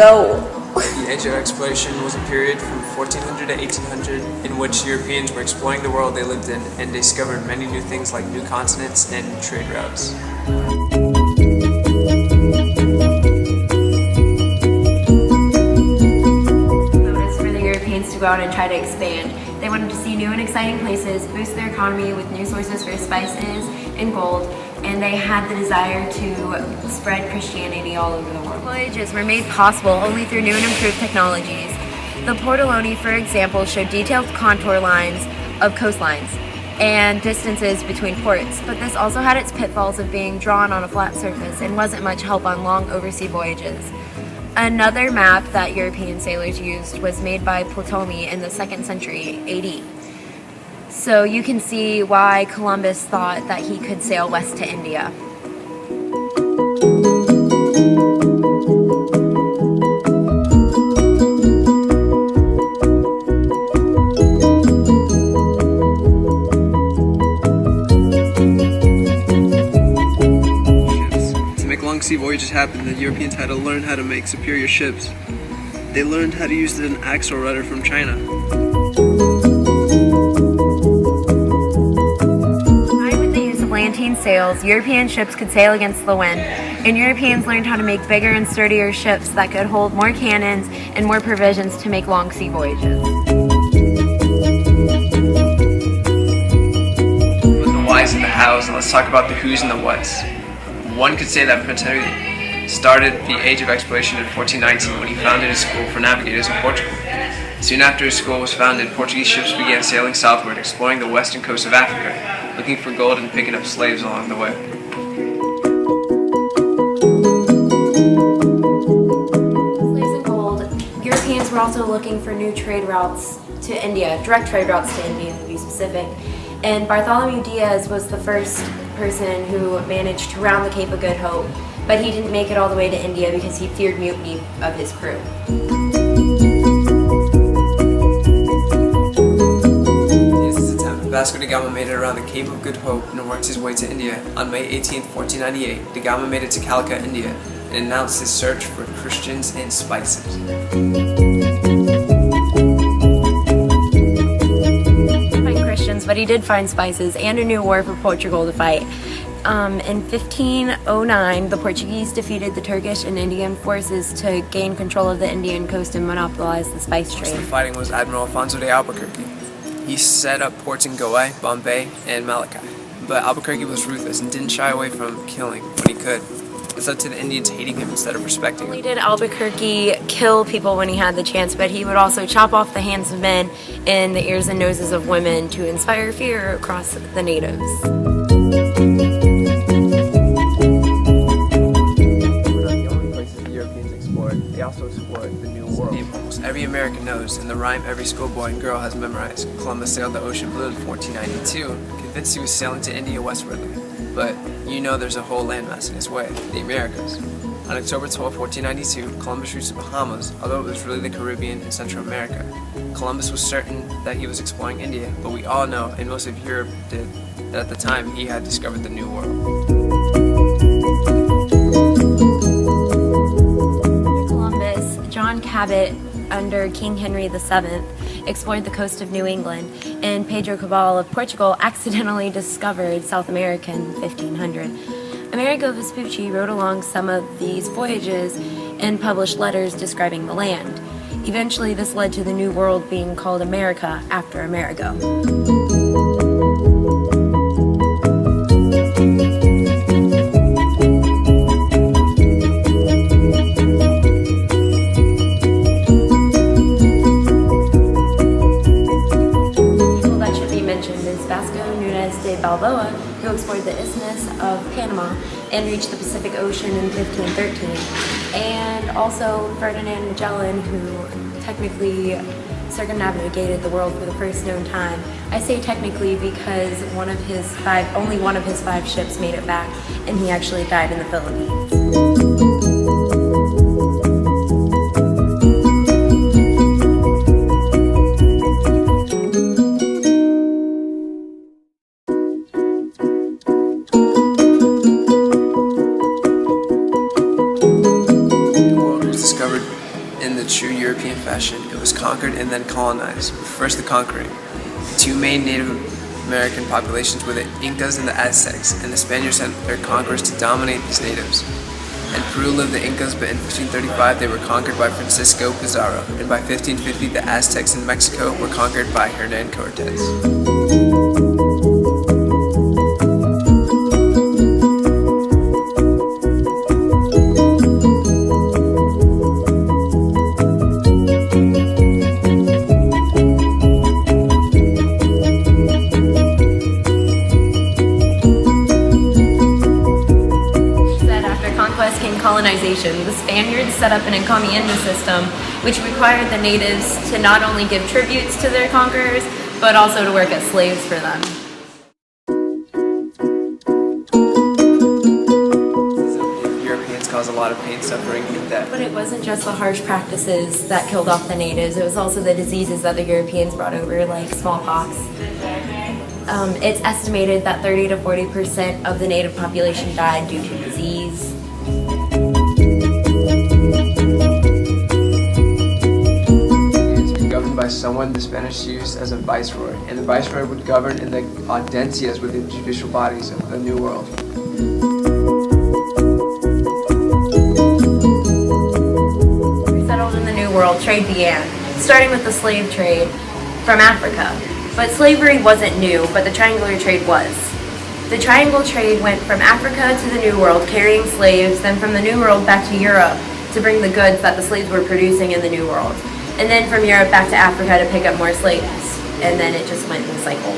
go. The Age of Exploration was a period from 1400 to 1800 in which Europeans were exploring the world they lived in and discovered many new things like new continents and trade routes. For the Europeans to go out and try to expand. They wanted to see new and exciting places, boost their economy with new sources for spices and gold, and they had the desire to spread Christianity all over the world. Voyages were made possible only through new and improved technologies. The Portoloni, for example, showed detailed contour lines of coastlines and distances between ports, but this also had its pitfalls of being drawn on a flat surface and wasn't much help on long overseas voyages. Another map that European sailors used was made by Ptolemy in the 2nd century AD. So you can see why Columbus thought that he could sail west to India. To make long sea voyages happen, the Europeans had to learn how to make superior ships. They learned how to use an axle rudder from China. Sails, European ships could sail against the wind, and Europeans learned how to make bigger and sturdier ships that could hold more cannons and more provisions to make long sea voyages. With the whys and the hows, and let's talk about the who's and the whats. One could say that Prince Henry started the Age of Exploration in 1419 when he founded a school for navigators in Portugal. Soon after his school was founded, Portuguese ships began sailing southward, exploring the western coast of Africa, looking for gold and picking up slaves along the way. Slaves and gold, Europeans were also looking for new trade routes to India, direct trade routes to India to be specific. And Bartholomew Diaz was the first person who managed to round the Cape of Good Hope, but he didn't make it all the way to India because he feared mutiny of his crew. Vasco da Gama made it around the Cape of Good Hope and worked his way to India. On May 18, 1498, da Gama made it to Calicut, India, and announced his search for Christians and spices. Find Christians, but he did find spices and a new war for Portugal to fight. In 1509, the Portuguese defeated the Turkish and Indian forces to gain control of the Indian coast and monopolize the spice trade. The fighting was Admiral Alfonso de Albuquerque. He set up ports in Goa, Bombay, and Malacca. But Albuquerque was ruthless and didn't shy away from killing when he could. This led to the Indians hating him instead of respecting him. Not only did Albuquerque kill people when he had the chance, but he would also chop off the hands of men and the ears and noses of women to inspire fear across the natives. They also explored the New World. Almost every American knows, and the rhyme every schoolboy and girl has memorized. Columbus sailed the ocean blue in 1492, convinced he was sailing to India westwardly. But you know there's a whole landmass in his way, the Americas. On October 12, 1492, Columbus reached the Bahamas, although it was really the Caribbean and Central America. Columbus was certain that he was exploring India, but we all know, and most of Europe did, that at the time he had discovered the New World. John Cabot, under King Henry VII, explored the coast of New England, and Pedro Cabral of Portugal accidentally discovered South America in 1500. Amerigo Vespucci wrote along some of these voyages and published letters describing the land. Eventually, this led to the New World being called America after Amerigo. Balboa, who explored the Isthmus of Panama and reached the Pacific Ocean in 1513, and also Ferdinand Magellan, who technically circumnavigated the world for the first known time. I say technically because only one of his 5 ships made it back, and he actually died in the Philippines. true European fashion, it was conquered and then colonized, with first the conquering. The two main Native American populations were the Incas and the Aztecs, and the Spaniards sent their conquerors to dominate these natives. In Peru lived the Incas, but in 1535 they were conquered by Francisco Pizarro, and by 1550 the Aztecs in Mexico were conquered by Hernan Cortez. Colonization. The Spaniards set up an encomienda system which required the natives to not only give tributes to their conquerors, but also to work as slaves for them. Europeans caused a lot of pain, suffering, and death. But it wasn't just the harsh practices that killed off the natives, it was also the diseases that the Europeans brought over, like smallpox. It's estimated that 30 to 40% of the native population died due to disease. By someone the Spanish used as a viceroy, and the viceroy would govern in the audiencias within judicial bodies of the New World. Settled in the New World, trade began, starting with the slave trade from Africa. But slavery wasn't new, but the triangular trade was. The triangle trade went from Africa to the New World, carrying slaves, then from the New World back to Europe to bring the goods that the slaves were producing in the New World. And then from Europe back to Africa to pick up more slaves. And then it just went in a cycle.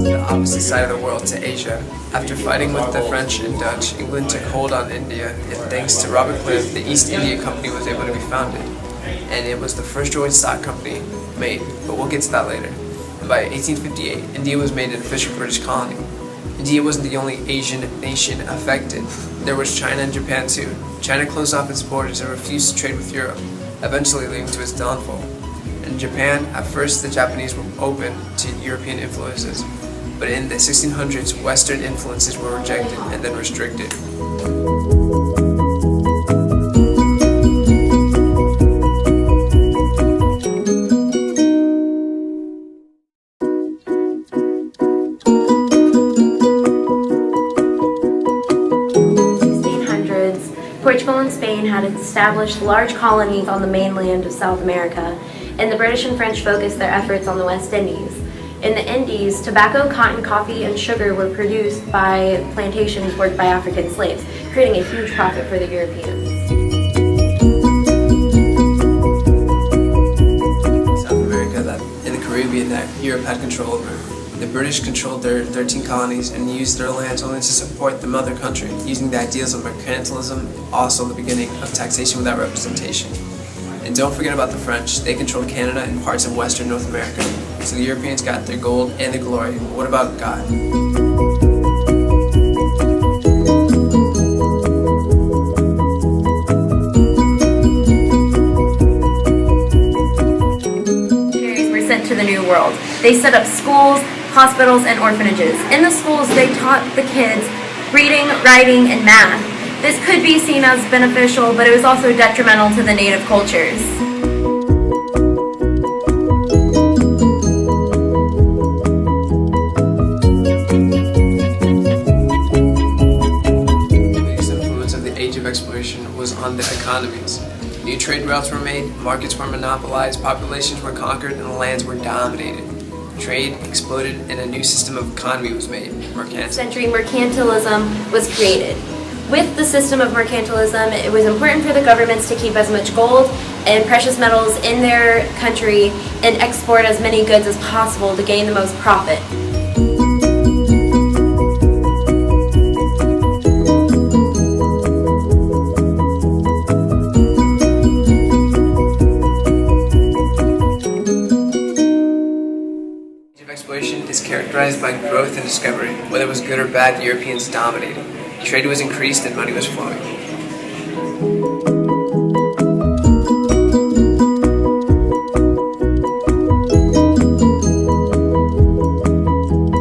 The opposite side of the world to Asia. After fighting with the French and Dutch, England took hold on India, and thanks to Robert Clive, the East India Company was able to be founded. And it was the first joint stock company made, but we'll get to that later. And by 1858, India was made an official British colony. India wasn't the only Asian nation affected. There was China and Japan too. China closed off its borders and refused to trade with Europe, eventually leading to its downfall. In Japan, at first the Japanese were open to European influences, but in the 1600s, Western influences were rejected and then restricted. Portugal and Spain had established large colonies on the mainland of South America, and the British and French focused their efforts on the West Indies. In the Indies, tobacco, cotton, coffee, and sugar were produced by plantations worked by African slaves, creating a huge profit for the Europeans. South America, in the Caribbean, that Europe had control over. The British controlled their 13 colonies and used their lands only to support the mother country, using the ideals of mercantilism, also the beginning of taxation without representation. And don't forget about the French. They controlled Canada and parts of Western North America. So the Europeans got their gold and the glory. What about God? Missionaries were sent to the New World. They set up schools, hospitals, and orphanages. In the schools, they taught the kids reading, writing, and math. This could be seen as beneficial, but it was also detrimental to the native cultures. The biggest influence of the Age of Exploration was on the economies. New trade routes were made, markets were monopolized, populations were conquered, and lands were dominated. Trade exploded and a new system of economy was made, Century mercantilism was created. With the system of mercantilism, it was important for the governments to keep as much gold and precious metals in their country and export as many goods as possible to gain the most profit. Exploration is characterized by growth and discovery. Whether it was good or bad, the Europeans dominated. Trade was increased and money was flowing. Bye.